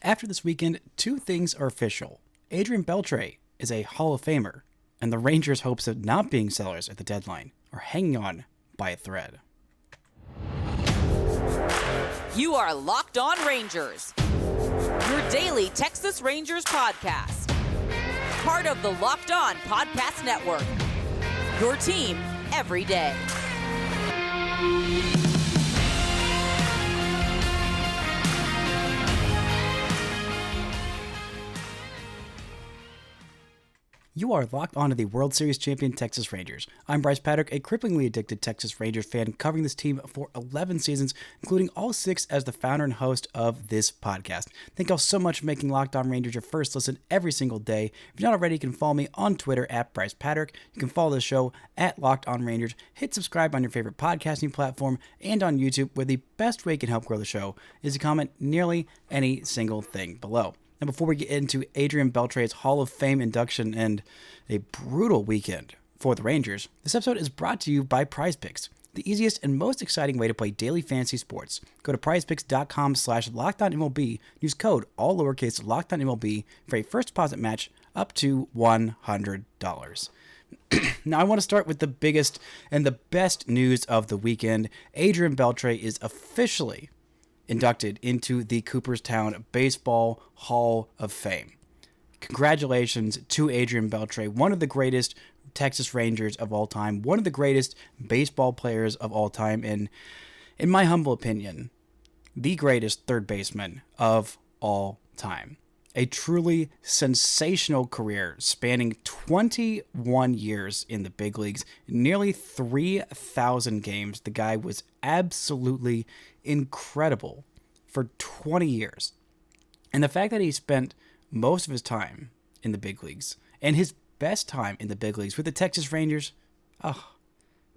After this weekend, two things are official. Adrian Beltre is a Hall of Famer, and the Rangers' hopes of not being sellers at the deadline are hanging on by a thread. You are Locked On Rangers, your daily Texas Rangers podcast. Part of the Locked On Podcast Network, your team every day. You are locked onto the World Series champion Texas Rangers. I'm Bryce Patrick, a cripplingly addicted Texas Rangers fan covering this team for 11 seasons, including all 6 as the founder and host of this podcast. Thank y'all so much for making Locked On Rangers your first listen every single day. If you're not already, you can follow me on Twitter at Bryce Patrick. You can follow the show at Locked On Rangers. Hit subscribe on your favorite podcasting platform and on YouTube, where the best way you can help grow the show is to comment nearly any single thing below. Now, before we get into Adrian Beltre's Hall of Fame induction and a brutal weekend for the Rangers, this episode is brought to you by PrizePicks, the easiest and most exciting way to play daily fantasy sports. Go to prizepicks.com/LockedOnMLB. Use code all lowercase LockedOnMLB for a first deposit match up to $100. Now, I want to start with the biggest and the best news of the weekend. Adrian Beltre is officially inducted into the Cooperstown Baseball Hall of Fame. Congratulations to Adrian Beltre, one of the greatest Texas Rangers of all time, one of the greatest baseball players of all time, and in my humble opinion, the greatest third baseman of all time. A truly sensational career spanning 21 years in the big leagues, nearly 3,000 games. The guy was absolutely incredible for 20 years. And the fact that he spent most of his time in the big leagues and his best time in the big leagues with the Texas Rangers,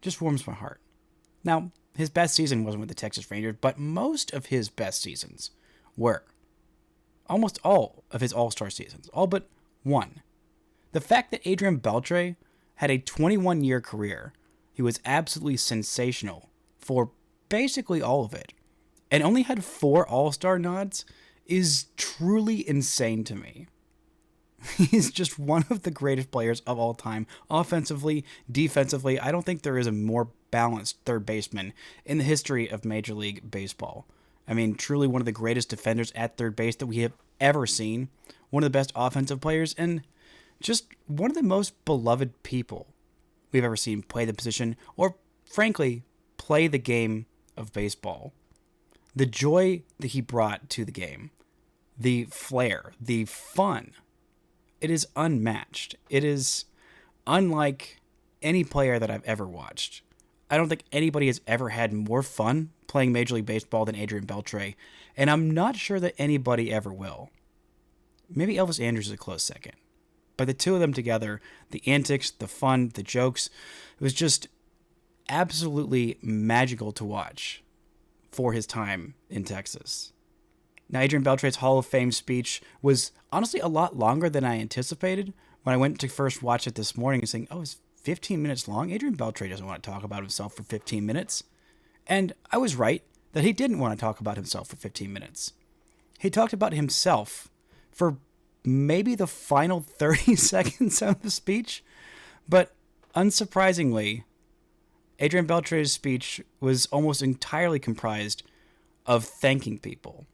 just warms my heart. Now, his best season wasn't with the Texas Rangers, but most of his best seasons were. Almost all of his all-star seasons, all but one. The fact that Adrian Beltre had a 21-year career, he was absolutely sensational for basically all of it, and only had 4 all-star nods, is truly insane to me. He's just one of the greatest players of all time, offensively, defensively. I don't think there is a more balanced third baseman in the history of Major League Baseball. I mean, truly one of the greatest defenders at third base that we have ever seen, one of the best offensive players, and just one of the most beloved people we've ever seen play the position, or frankly, play the game of baseball. The joy that he brought to the game, the flair, the fun, it is unmatched. It is unlike any player that I've ever watched. I don't think anybody has ever had more fun playing Major League Baseball than Adrian Beltre, and I'm not sure that anybody ever will. Maybe Elvis Andrus is a close second. But the two of them together, the antics, the fun, the jokes, it was just absolutely magical to watch for his time in Texas. Now, Adrian Beltre's Hall of Fame speech was honestly a lot longer than I anticipated. When I went to first watch it this morning and saying, it's 15 minutes long. Adrian Beltre doesn't want to talk about himself for 15 minutes. And I was right that he didn't want to talk about himself for 15 minutes. He talked about himself for maybe the final 30 seconds of the speech. But unsurprisingly, Adrian Beltre's speech was almost entirely comprised of thanking people,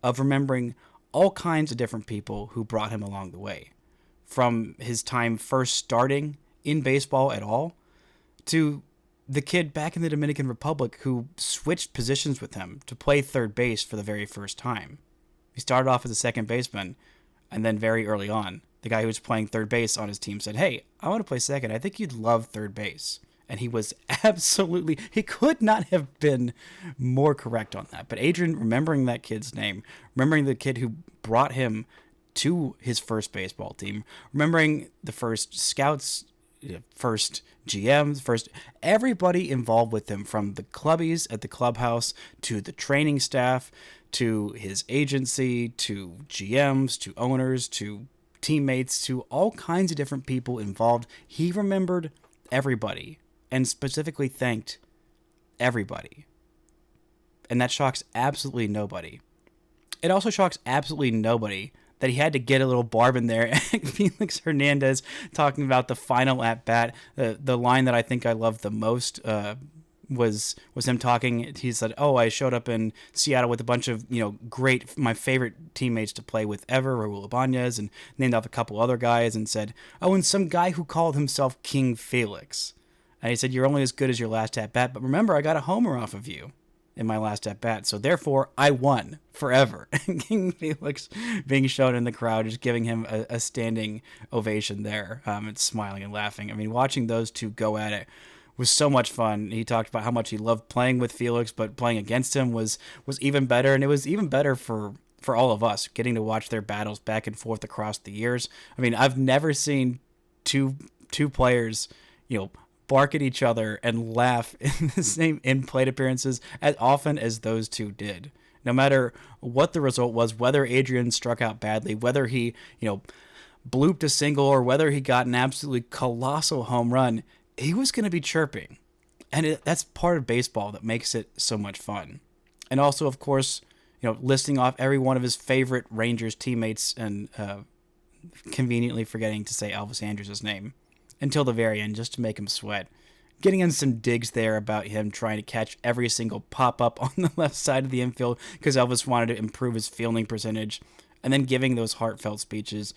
of remembering all kinds of different people who brought him along the way. From his time first starting in baseball at all, to the kid back in the Dominican Republic who switched positions with him to play third base for the very first time. He started off as a second baseman, and then very early on, the guy who was playing third base on his team said, "Hey, I want to play second. I think you'd love third base." And he was absolutely, he could not have been more correct on that. But Adrian, remembering that kid's name, remembering the kid who brought him to his first baseball team, remembering the first scouts, first GMs, first everybody involved with him, from the clubbies at the clubhouse to the training staff to his agency to GMs to owners to teammates to all kinds of different people involved. He remembered everybody and specifically thanked everybody. And that shocks absolutely nobody. It also shocks absolutely nobody that he had to get a little barb in there. Felix Hernandez talking about the final at bat. The line that I think I loved the most was him talking. He said, "Oh, I showed up in Seattle with a bunch of great, my favorite teammates to play with ever, Raul Ibanez, and named off a couple other guys, and said, oh, and some guy who called himself King Felix." And he said, "You're only as good as your last at bat, but remember, I got a homer off of you in my last at bat, so therefore I won forever." King Felix being shown in the crowd, just giving him a standing ovation there, and smiling and laughing. I mean, watching those two go at it was so much fun. He talked about how much he loved playing with Felix, but playing against him was even better, and it was even better for all of us getting to watch their battles back and forth across the years. I mean, I've never seen two players, bark at each other and laugh in the same in-plate appearances as often as those two did. No matter what the result was, whether Adrian struck out badly, whether he, blooped a single, or whether he got an absolutely colossal home run, he was going to be chirping. And that's part of baseball that makes it so much fun. And also, of course, listing off every one of his favorite Rangers teammates and conveniently forgetting to say Elvis Andrus' name until the very end, just to make him sweat. Getting in some digs there about him trying to catch every single pop-up on the left side of the infield because Elvis wanted to improve his fielding percentage, and then giving those heartfelt speeches,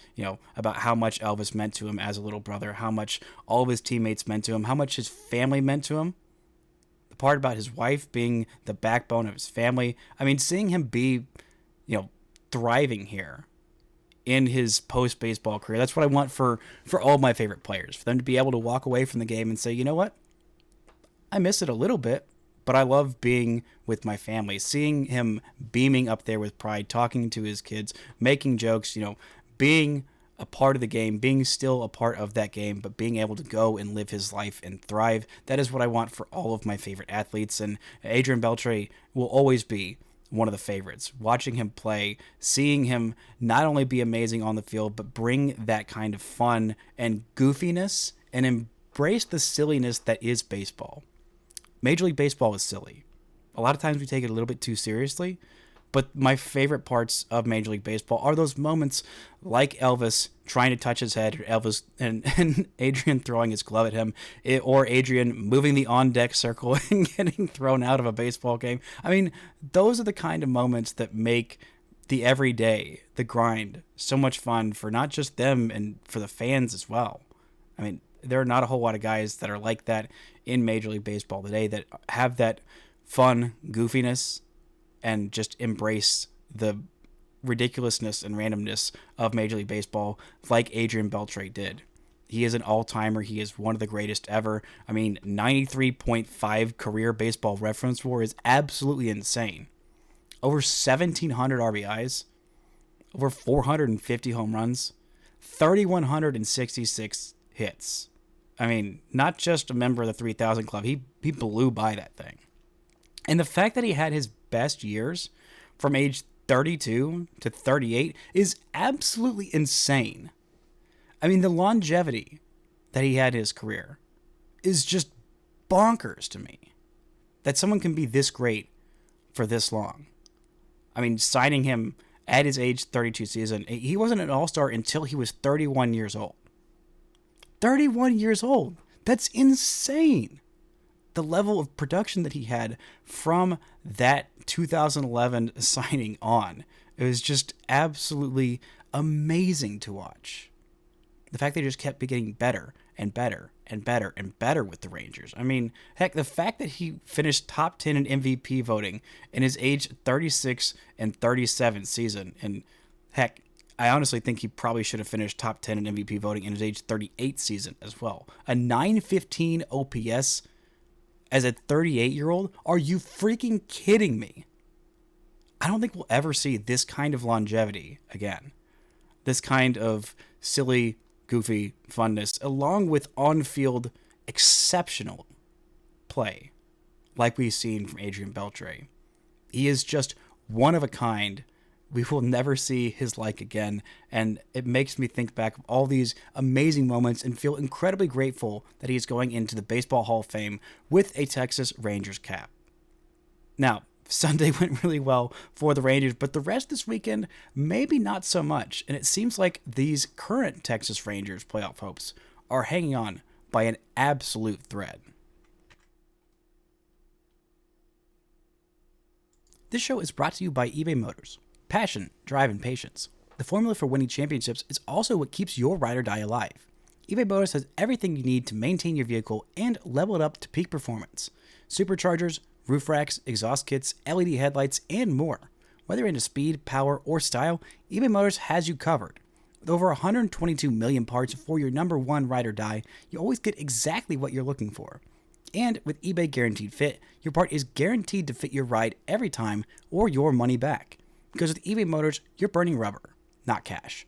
about how much Elvis meant to him as a little brother, how much all of his teammates meant to him, how much his family meant to him. The part about his wife being the backbone of his family. I mean, seeing him be, thriving here in his post-baseball career. That's what I want for all of my favorite players, for them to be able to walk away from the game and say, you know what? I miss it a little bit, but I love being with my family. Seeing him beaming up there with pride, talking to his kids, making jokes, being a part of the game, being still a part of that game, but being able to go and live his life and thrive. That is what I want for all of my favorite athletes, and Adrian Beltre will always be one of the favorites. Watching him play, seeing him not only be amazing on the field, but bring that kind of fun and goofiness and embrace the silliness that is baseball. Major League Baseball is silly. A lot of times we take it a little bit too seriously, but my favorite parts of Major League Baseball are those moments like Elvis trying to touch his head, or Elvis and Adrian throwing his glove at him, or Adrian moving the on-deck circle and getting thrown out of a baseball game. I mean, those are the kind of moments that make the everyday, the grind, so much fun for not just them and for the fans as well. I mean, there are not a whole lot of guys that are like that in Major League Baseball today that have that fun goofiness and just embrace the ridiculousness and randomness of Major League Baseball like Adrian Beltre did. He is an all-timer. He is one of the greatest ever. I mean, 93.5 career baseball reference WAR is absolutely insane. Over 1,700 RBIs, over 450 home runs, 3,166 hits. I mean, not just a member of the 3,000 club. He blew by that thing. And the fact that he had his best years from age 32 to 38 is absolutely insane. I mean, the longevity that he had in his career is just bonkers to me. That someone can be this great for this long. I mean, signing him at his age 32 season, he wasn't an all-star until he was 31 years old. 31 years old. That's insane. The level of production that he had from that 2011 signing on, it was just absolutely amazing to watch. The fact that he just kept getting better and better and better and better with the Rangers. I mean, heck, the fact that he finished top 10 in MVP voting in his age 36 and 37 season, and heck, I honestly think he probably should have finished top 10 in MVP voting in his age 38 season as well. A 915 OPS as a 38-year-old? Are you freaking kidding me? I don't think we'll ever see this kind of longevity again. This kind of silly, goofy funness, along with on-field exceptional play, like we've seen from Adrian Beltre. He is just one of a kind. We will never see his like again, and it makes me think back of all these amazing moments and feel incredibly grateful that he is going into the Baseball Hall of Fame with a Texas Rangers cap. Now, Sunday went really well for the Rangers, but the rest this weekend, maybe not so much. And it seems like these current Texas Rangers playoff hopes are hanging on by an absolute thread. This show is brought to you by eBay Motors. Passion, drive, and patience. The formula for winning championships is also what keeps your ride or die alive. eBay Motors has everything you need to maintain your vehicle and level it up to peak performance. Superchargers, roof racks, exhaust kits, LED headlights, and more. Whether into speed, power, or style, eBay Motors has you covered. With over 122 million parts for your number one ride or die, you always get exactly what you're looking for. And with eBay Guaranteed Fit, your part is guaranteed to fit your ride every time or your money back. Because with eBay Motors, you're burning rubber, not cash.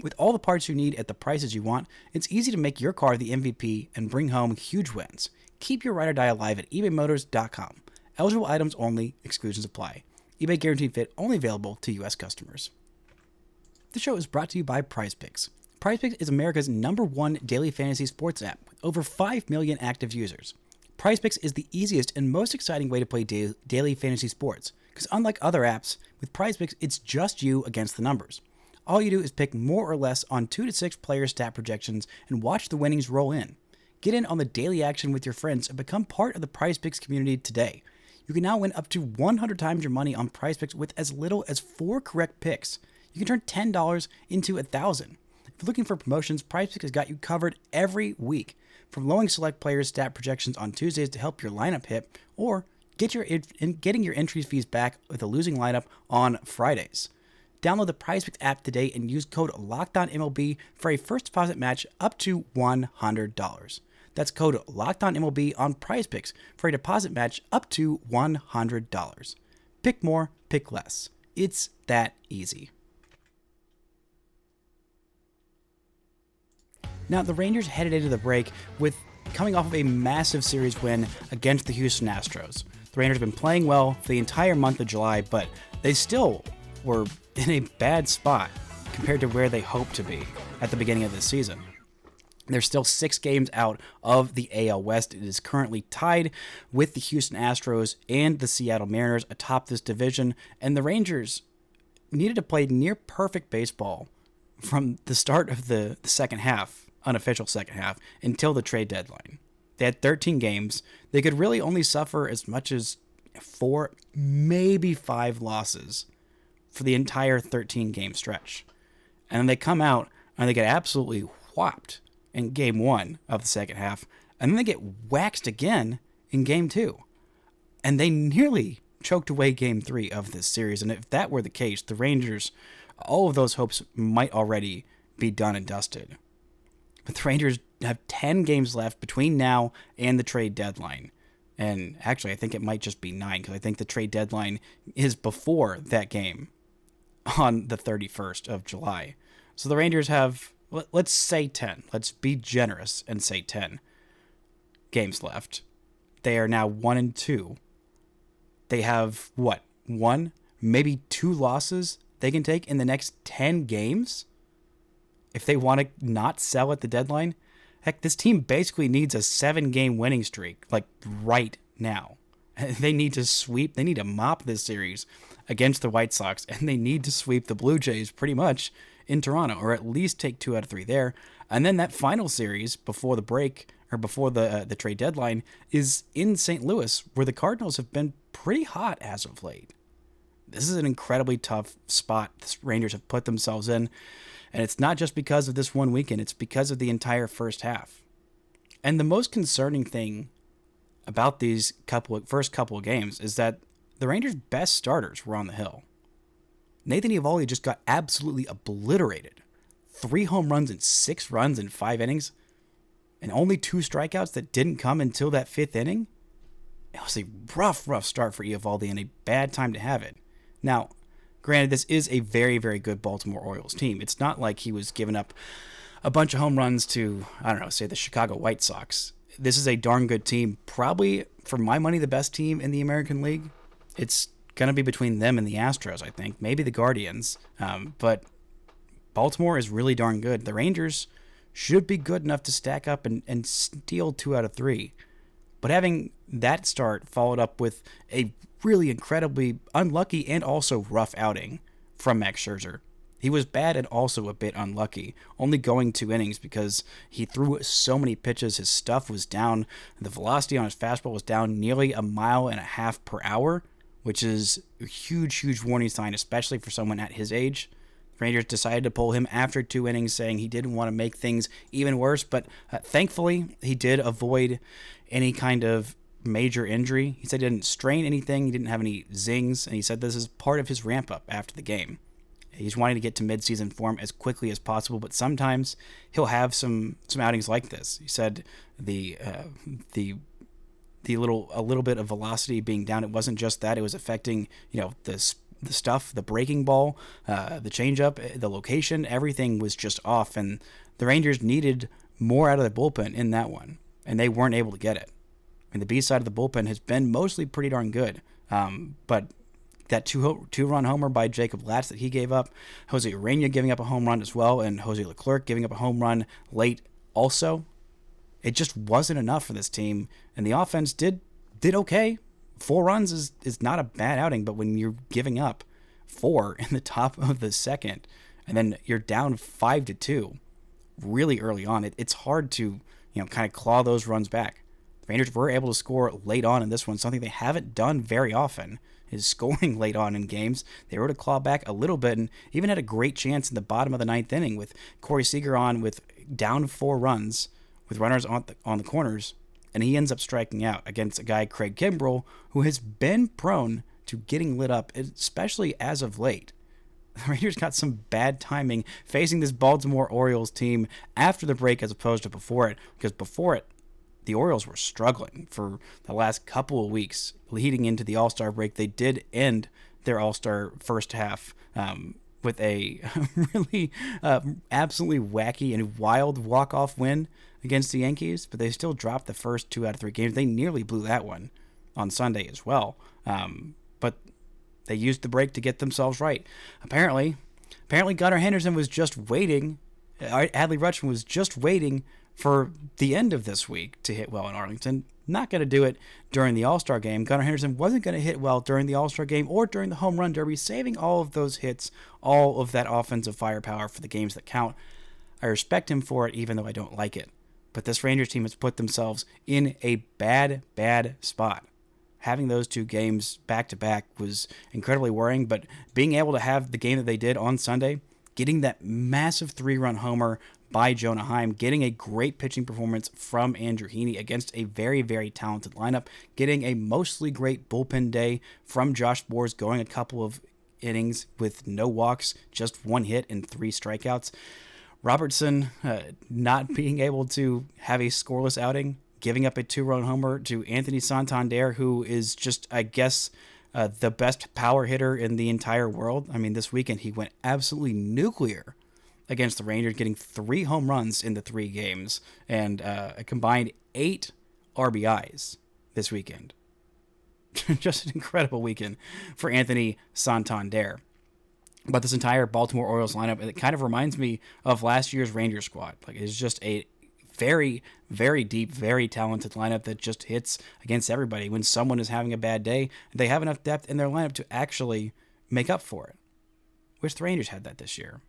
With all the parts you need at the prices you want, it's easy to make your car the MVP and bring home huge wins. Keep your ride or die alive at ebaymotors.com. Eligible items only, exclusions apply. eBay Guaranteed Fit only available to U.S. customers. This show is brought to you by PrizePicks. PrizePicks is America's #1 daily fantasy sports app with over 5 million active users. PrizePicks is the easiest and most exciting way to play daily fantasy sports, because unlike other apps, with PrizePicks, it's just you against the numbers. All you do is pick more or less on 2 to 6 player stat projections and watch the winnings roll in. Get in on the daily action with your friends and become part of the PrizePicks community today. You can now win up to 100 times your money on PrizePicks with as little as 4 correct picks. You can turn $10 into $1,000. If you're looking for promotions, PrizePicks has got you covered every week. From lowering select players' stat projections on Tuesdays to help your lineup hit, or getting your entry fees back with a losing lineup on Fridays. Download the PrizePicks app today and use code LOCKEDONMLB for a first deposit match up to $100. That's code LOCKEDONMLB on PrizePicks for a deposit match up to $100. Pick more, pick less. It's that easy. Now, the Rangers headed into the break with coming off of a massive series win against the Houston Astros. The Rangers have been playing well for the entire month of July, but they still were in a bad spot compared to where they hoped to be at the beginning of this season. They're still 6 games out of the AL West. It is currently tied with the Houston Astros and the Seattle Mariners atop this division, and the Rangers needed to play near perfect baseball from the start of the second half, unofficial second half, until the trade deadline. They had 13 games. They could really only suffer as much as 4, maybe 5 losses for the entire 13-game stretch. And then they come out and they get absolutely whopped in game 1 of the second half, and then they get waxed again in game 2. And they nearly choked away game 3 of this series. And if that were the case, the Rangers, all of those hopes might already be done and dusted. But the Rangers have 10 games left between now and the trade deadline. And actually, I think it might just be 9, because I think the trade deadline is before that game on the 31st of July. So the Rangers have, let's say 10. Let's be generous and say 10 games left. They are now 1-2. They have, 1, maybe 2 losses they can take in the next 10 games? If they want to not sell at the deadline? Heck, this team basically needs a 7-game winning streak, like right now. They need to sweep, they need to mop this series against the White Sox, and they need to sweep the Blue Jays pretty much in Toronto, or at least take 2 out of 3 there. And then that final series before the break, or before the trade deadline, is in St. Louis, where the Cardinals have been pretty hot as of late. This is an incredibly tough spot the Rangers have put themselves in. And it's not just because of this one weekend, it's because of the entire first half. And the most concerning thing about these first couple of games is that the Rangers' best starters were on the hill. Nathan Eovaldi just got absolutely obliterated. 3 home runs and 6 runs in 5 innings, and only 2 strikeouts that didn't come until that 5th inning. It was a rough start for Eovaldi and a bad time to have it. Now, granted, this is a very, very good Baltimore Orioles team. It's not like he was giving up a bunch of home runs to, say the Chicago White Sox. This is a darn good team. Probably, for my money, the best team in the American League. It's going to be between them and the Astros, I think. Maybe the Guardians. But Baltimore is really darn good. The Rangers should be good enough to stack up and steal 2 out of 3. But having that start followed up with a really incredibly unlucky and also rough outing from Max Scherzer. He was bad and also a bit unlucky, only going 2 innings because he threw so many pitches. His stuff was down. The velocity on his fastball was down nearly 1.5 miles per hour, which is a huge warning sign, especially for someone at his age. The Rangers decided to pull him after 2 innings, saying he didn't want to make things even worse, but thankfully he did avoid any kind of major injury. He said he didn't strain anything, he didn't have any zings, and he said this is part of his ramp-up after the game. He's wanting to get to midseason form as quickly as possible, but sometimes he'll have some outings like this. He said a little bit of velocity being down. It wasn't just that; it was affecting the stuff, the breaking ball, the changeup, the location. Everything was just off, and the Rangers needed more out of the bullpen in that one, and they weren't able to get it. And the B side of the bullpen has been mostly pretty darn good, but that two-run homer by Jacob Latz that he gave up, Jose Urena giving up a home run as well, and Jose Leclerc giving up a home run late also. It just wasn't enough for this team, and the offense did okay. 4 runs is not a bad outing, but when you're giving up 4 in the top of the second, and then you're down 5-2 really early on, it's hard to kind of claw those runs back. The Rangers were able to score late on in this one, something they haven't done very often, is scoring late on in games. They were able to claw back a little bit and even had a great chance in the bottom of the 9th inning with Corey Seager on with down 4 runs with runners on the corners, and he ends up striking out against a guy, Craig Kimbrell, who has been prone to getting lit up, especially as of late. The Rangers got some bad timing facing this Baltimore Orioles team after the break as opposed to before it, because before it, the Orioles were struggling for the last couple of weeks leading into the All-Star break. They did end their All-Star first half with a really absolutely wacky and wild walk-off win against the Yankees, but they still dropped the first 2 out of 3 games. They nearly blew that one on Sunday as well, but they used the break to get themselves right. Apparently Gunnar Henderson was just waiting. Adley Rutschman was just waiting for the end of this week to hit well in Arlington. Not going to do it during the All-Star game. Gunnar Henderson wasn't going to hit well during the All-Star game or during the Home Run Derby, saving all of those hits, all of that offensive firepower for the games that count. I respect him for it, even though I don't like it. But this Rangers team has put themselves in a bad spot. Having those 2 games back-to-back was incredibly worrying, but being able to have the game that they did on Sunday, getting that massive 3-run homer by Jonah Heim, getting a great pitching performance from Andrew Heaney against a very talented lineup, getting a mostly great bullpen day from Josh Boers, going a couple of innings with no walks, just 1 hit and 3 strikeouts. Robertson not being able to have a scoreless outing, giving up a 2-run homer to Anthony Santander, who is just, I guess, the best power hitter in the entire world. I mean, this weekend he went absolutely nuclear against the Rangers, getting 3 home runs in the 3 games and a combined 8 RBIs this weekend. Just an incredible weekend for Anthony Santander. But this entire Baltimore Orioles lineup, it kind of reminds me of last year's Rangers squad. Like, it's just a very deep, very talented lineup that just hits against everybody. When someone is having a bad day, they have enough depth in their lineup to actually make up for it. Wish the Rangers had that this year.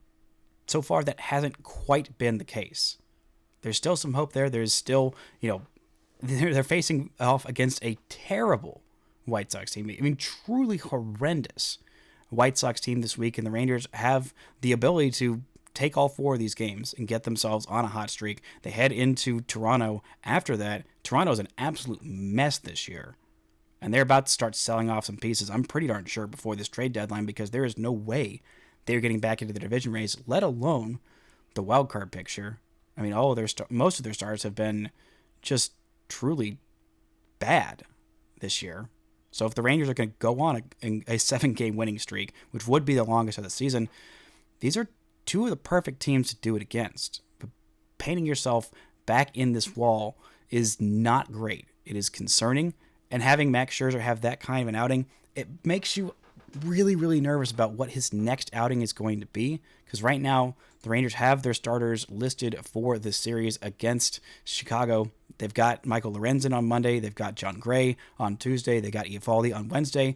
So far, that hasn't quite been the case. There's still some hope there. There's still, they're facing off against a terrible White Sox team. I mean, truly horrendous White Sox team this week, and the Rangers have the ability to take all 4 of these games and get themselves on a hot streak. They head into Toronto after that. Toronto's an absolute mess this year, and they're about to start selling off some pieces, I'm pretty darn sure, before this trade deadline, because there is no way they're getting back into the division race, let alone the wild card picture. I mean, most of their stars have been just truly bad this year. So if the Rangers are going to go on a 7-game winning streak, which would be the longest of the season, these are 2 of the perfect teams to do it against. But painting yourself back in this wall is not great. It is concerning, and having Max Scherzer have that kind of an outing, it makes you really, really nervous about what his next outing is going to be, because right now the Rangers have their starters listed for the series against Chicago. They've got Michael Lorenzen on Monday. They've got John Gray on Tuesday. They got Eovaldi on Wednesday.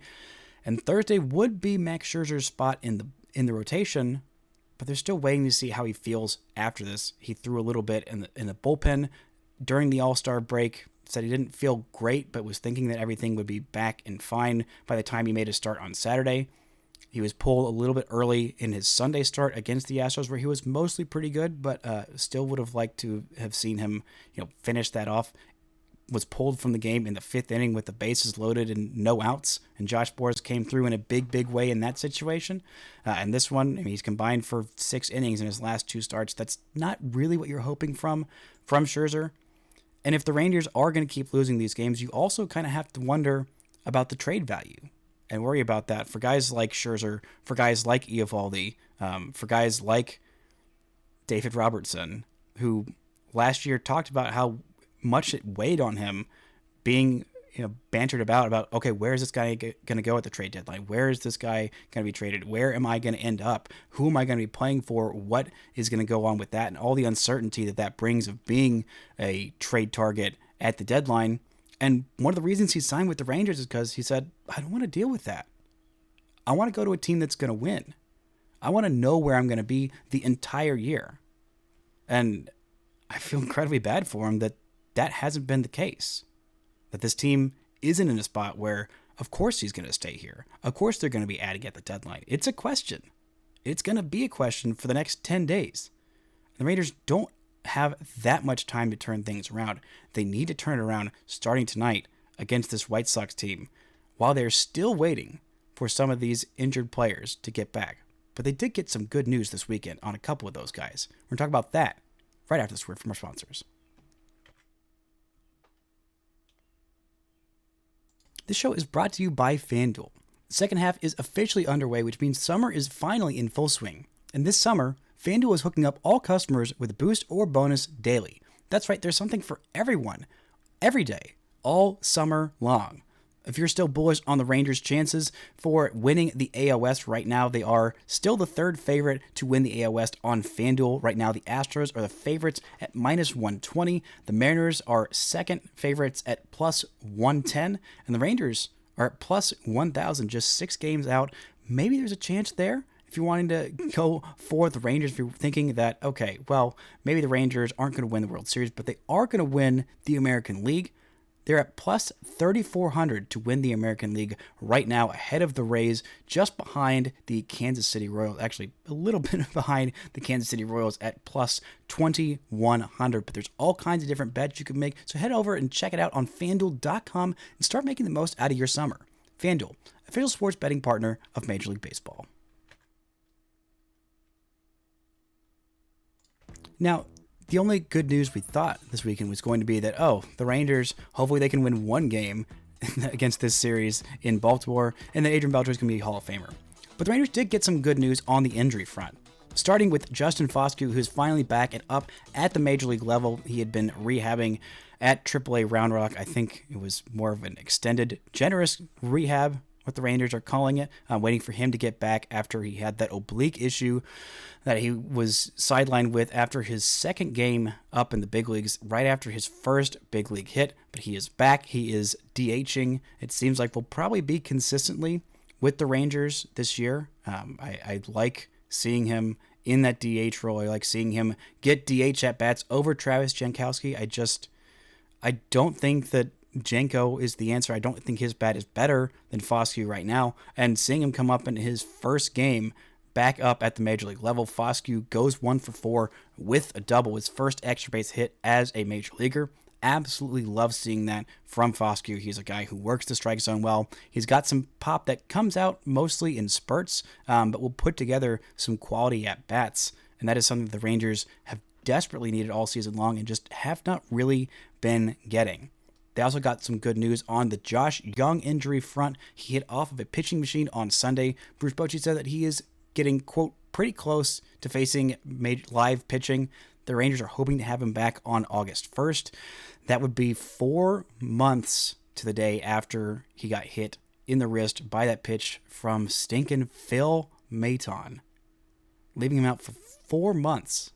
And Thursday would be Max Scherzer's spot in the rotation, but they're still waiting to see how he feels after this. He threw a little bit in the bullpen during the All-Star break, said he didn't feel great, but was thinking that everything would be back and fine by the time he made his start on Saturday. He was pulled a little bit early in his Sunday start against the Astros, where he was mostly pretty good, but still would have liked to have seen him, finish that off. Was pulled from the game in the 5th inning with the bases loaded and no outs, and Josh Boras came through in a big, big way in that situation. And this one, he's combined for 6 innings in his last 2 starts. That's not really what you're hoping from Scherzer. And if the Rangers are going to keep losing these games, you also kind of have to wonder about the trade value and worry about that for guys like Scherzer, for guys like Eovaldi, for guys like David Robertson, who last year talked about how much it weighed on him being bantered about, okay, where is this guy going to go at the trade deadline? Where is this guy going to be traded? Where am I going to end up? Who am I going to be playing for? What is going to go on with that? And all the uncertainty that brings of being a trade target at the deadline. And one of the reasons he signed with the Rangers is because he said, I don't want to deal with that. I want to go to a team that's going to win. I want to know where I'm going to be the entire year. And I feel incredibly bad for him that hasn't been the case. That this team isn't in a spot where, of course, he's going to stay here. Of course, they're going to be adding at the deadline. It's a question. It's going to be a question for the next 10 days. The Rangers don't have that much time to turn things around. They need to turn it around starting tonight against this White Sox team while they're still waiting for some of these injured players to get back. But they did get some good news this weekend on a couple of those guys. We're going to talk about that right after this word from our sponsors. This show is brought to you by FanDuel. The second half is officially underway, which means summer is finally in full swing. And this summer, FanDuel is hooking up all customers with a boost or bonus daily. That's right, there's something for everyone, every day, all summer long. If you're still bullish on the Rangers' chances for winning the AL West right now, they are still the 3rd favorite to win the AL West on FanDuel. Right now, the Astros are the favorites at -120. The Mariners are 2nd favorites at +110. And the Rangers are at +1,000, just 6 games out. Maybe there's a chance there. If you're wanting to go for the Rangers, if you're thinking that, okay, well, maybe the Rangers aren't going to win the World Series, but they are going to win the American League. They're at +3,400 to win the American League right now, ahead of the Rays, just behind the Kansas City Royals. Actually, a little bit behind the Kansas City Royals at +2,100. But there's all kinds of different bets you can make. So head over and check it out on FanDuel.com and start making the most out of your summer. FanDuel, official sports betting partner of Major League Baseball. Now, the only good news we thought this weekend was going to be that, the Rangers, hopefully they can win one game against this series in Baltimore, and that Adrian Beltre is going to be a Hall of Famer. But the Rangers did get some good news on the injury front. Starting with Justin Foscue, who's finally back and up at the Major League level. He had been rehabbing at AAA Round Rock. I think it was more of an extended, generous rehab, what the Rangers are calling it, waiting for him to get back after he had that oblique issue that he was sidelined with after his 2nd game up in the big leagues, right after his first big league hit. But he is back. He is DHing. It seems like we'll probably be consistently with the Rangers this year. I like seeing him in that DH role. I like seeing him get DH at bats over Travis Jankowski. I don't think that Janko is the answer. I don't think his bat is better than Foscue right now. And seeing him come up in his first game back up at the Major League level, Foscue goes 1 for 4 with a double, his first extra base hit as a major leaguer. Absolutely love seeing that from Foscue. He's a guy who works the strike zone well. He's got some pop that comes out mostly in spurts, but will put together some quality at bats. And that is something that the Rangers have desperately needed all season long and just have not really been getting. They also got some good news on the Josh Young injury front. He hit off of a pitching machine on Sunday. Bruce Bochy said that he is getting, quote, pretty close to facing live pitching. The Rangers are hoping to have him back on August 1st. That would be 4 months to the day after he got hit in the wrist by that pitch from stinking Phil Maton, leaving him out for 4 months,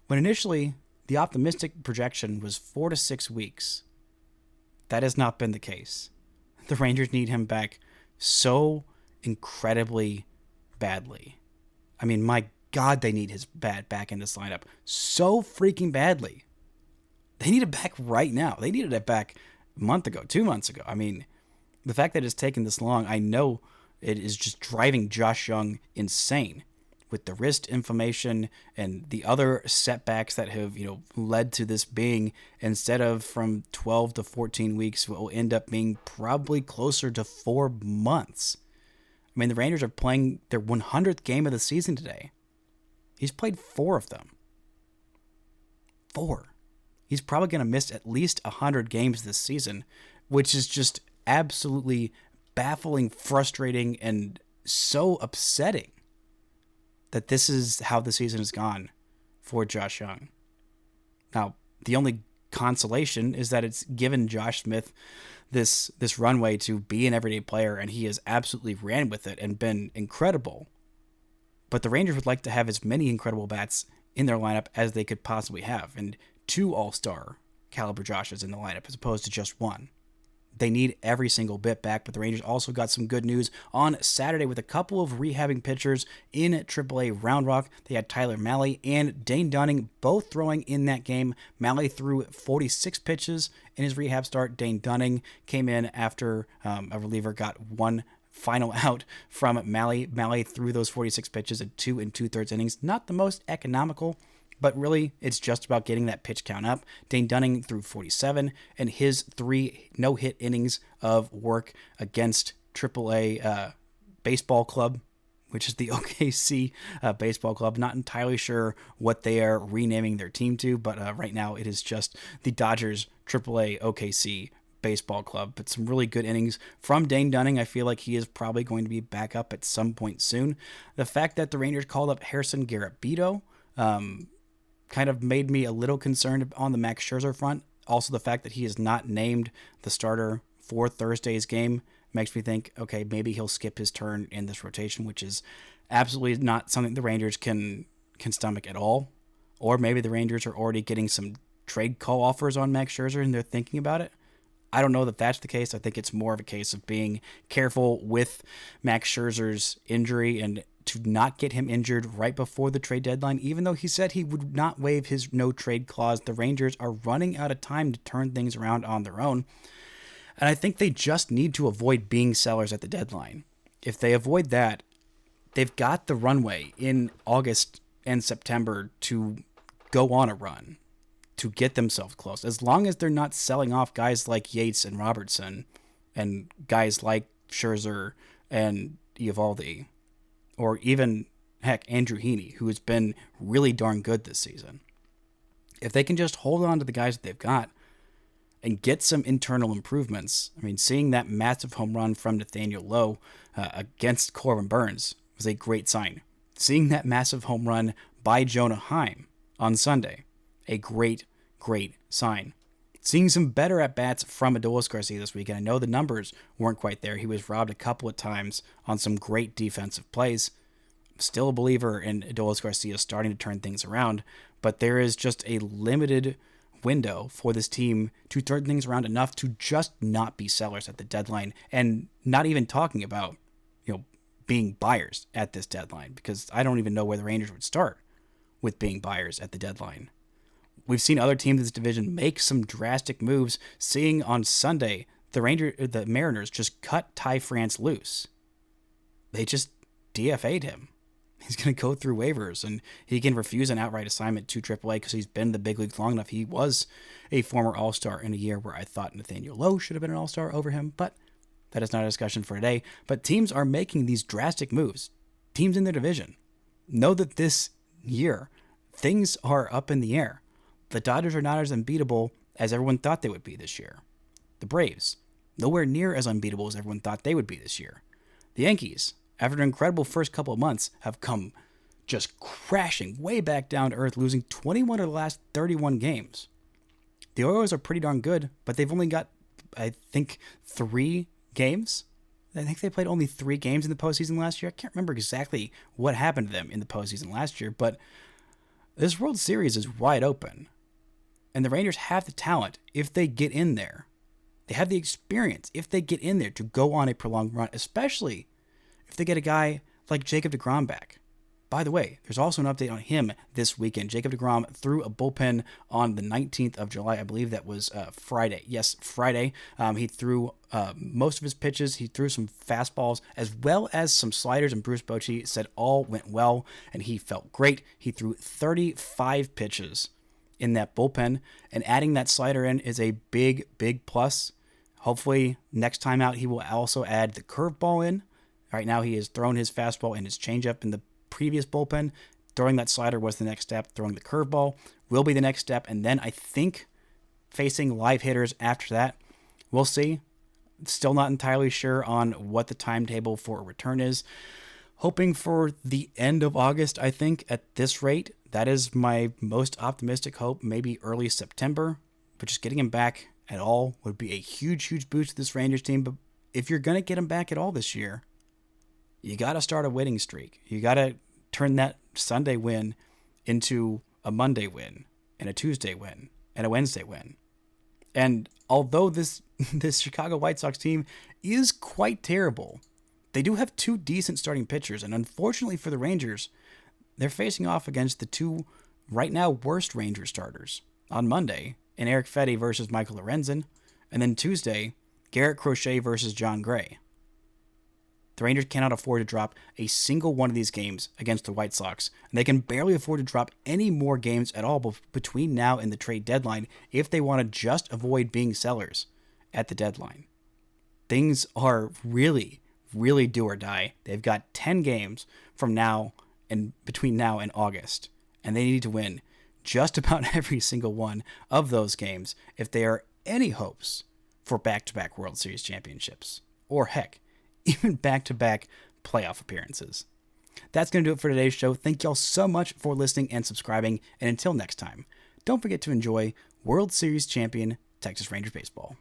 when initially the optimistic projection was 4 to 6 weeks. That has not been the case. The Rangers need him back so incredibly badly. I mean, my God, they need his bat back in this lineup so freaking badly. They need it back right now. They needed it back a month ago, 2 months ago. I mean, the fact that it's taken this long, I know it is just driving Josh Jung insane with the wrist inflammation and the other setbacks that have, led to this being, instead of from 12 to 14 weeks, what will end up being probably closer to 4 months. I mean, the Rangers are playing their 100th game of the season today. He's played 4 of them. 4. He's probably going to miss at least 100 games this season, which is just absolutely baffling, frustrating, and so upsetting that this is how the season has gone for Josh Jung. Now, the only consolation is that it's given Josh Smith this runway to be an everyday player, and he has absolutely ran with it and been incredible. But the Rangers would like to have as many incredible bats in their lineup as they could possibly have, and 2 all-star caliber Joshes in the lineup as opposed to just 1. They need every single bit back, but the Rangers also got some good news on Saturday with a couple of rehabbing pitchers in AAA Round Rock. They had Tyler Mahle and Dane Dunning both throwing in that game. Mahle threw 46 pitches in his rehab start. Dane Dunning came in after a reliever got 1 final out from Mahle. Mahle threw those 46 pitches in 2 2/3 innings. Not the most economical, but really, it's just about getting that pitch count up. Dane Dunning threw 47, and his 3 no-hit innings of work against AAA Baseball Club, which is the OKC Baseball Club. Not entirely sure what they are renaming their team to, but right now it is just the Dodgers AAA OKC Baseball Club. But some really good innings from Dane Dunning. I feel like he is probably going to be back up at some point soon. The fact that the Rangers called up Harrison Garabito kind of made me a little concerned on the Max Scherzer front. Also, the fact that he is not named the starter for Thursday's game makes me think, okay, maybe he'll skip his turn in this rotation, which is absolutely not something the Rangers can stomach at all. Or maybe the Rangers are already getting some trade call offers on Max Scherzer and they're thinking about it. I don't know that that's the case. I think it's more of a case of being careful with Max Scherzer's injury and to not get him injured right before the trade deadline, even though he said he would not waive his no-trade clause. The Rangers are running out of time to turn things around on their own, and I think they just need to avoid being sellers at the deadline. If they avoid that, they've got the runway in August and September to go on a run, to get themselves close. As long as they're not selling off guys like Yates and Robertson and guys like Scherzer and Eovaldi, or even, heck, Andrew Heaney, who has been really darn good this season. If they can just hold on to the guys that they've got and get some internal improvements, I mean, seeing that massive home run from Nathaniel Lowe against Corbin Burns was a great sign. Seeing that massive home run by Jonah Heim on Sunday, a great, great sign. Seeing some better at-bats from Adolis Garcia this week, and I know the numbers weren't quite there. He was robbed a couple of times on some great defensive plays. I'm still a believer in Adolis Garcia starting to turn things around, but there is just a limited window for this team to turn things around enough to just not be sellers at the deadline, and not even talking about, being buyers at this deadline, because I don't even know where the Rangers would start with being buyers at the deadline. We've seen other teams in this division make some drastic moves. Seeing on Sunday, the Mariners just cut Ty France loose. They just DFA'd him. He's going to go through waivers, and he can refuse an outright assignment to AAA because he's been in the big leagues long enough. He was a former All-Star in a year where I thought Nathaniel Lowe should have been an All-Star over him, but that is not a discussion for today. But teams are making these drastic moves. Teams in their division know that this year, things are up in the air. The Dodgers are not as unbeatable as everyone thought they would be this year. The Braves, nowhere near as unbeatable as everyone thought they would be this year. The Yankees, after an incredible first couple of months, have come just crashing way back down to earth, losing 21 of the last 31 games. The Orioles are pretty darn good, but they've only got, I think, 3 games I think they played only 3 games in the postseason last year. I can't remember exactly what happened to them in the postseason last year, but this World Series is wide open. And the Rangers have the talent if they get in there. They have the experience if they get in there to go on a prolonged run, especially if they get a guy like Jacob deGrom back. By the way, there's also an update on him this weekend. Jacob deGrom threw a bullpen on the 19th of July. I believe that was Friday. Yes, Friday. He threw most of his pitches. He threw some fastballs as well as some sliders, and Bruce Bochy said all went well, and he felt great. He threw 35 pitches in that bullpen, and adding that slider in is a big, big plus. Hopefully, next time out, he will also add the curveball in. Right now, he has thrown his fastball and his changeup in the previous bullpen. Throwing that slider was the next step. Throwing the curveball will be the next step. And then I think facing live hitters after that, we'll see. Still not entirely sure on what the timetable for a return is. Hoping for the end of August, I think, at this rate. That is my most optimistic hope. Maybe early September. But just getting him back at all would be a huge, huge boost to this Rangers team. But if you're going to get him back at all this year, you got to start a winning streak. You got to turn that Sunday win into a Monday win and a Tuesday win and a Wednesday win. And although this Chicago White Sox team is quite terrible, they do have 2 decent starting pitchers. And unfortunately for the Rangers, they're facing off against the 2 right now worst Ranger starters on Monday in Eric Fedde versus Michael Lorenzen. And then Tuesday, Garrett Crochet versus John Gray. The Rangers cannot afford to drop a single one of these games against the White Sox, and they can barely afford to drop any more games at all between now and the trade deadline if they want to just avoid being sellers at the deadline. Things are really, really do or die. They've got 10 games from now and between now and August, and they need to win just about every single one of those games if there are any hopes for back-to-back World Series championships, or heck, even back-to-back playoff appearances. That's going to do it for today's show. Thank y'all so much for listening and subscribing. And until next time, don't forget to enjoy World Series champion Texas Rangers baseball.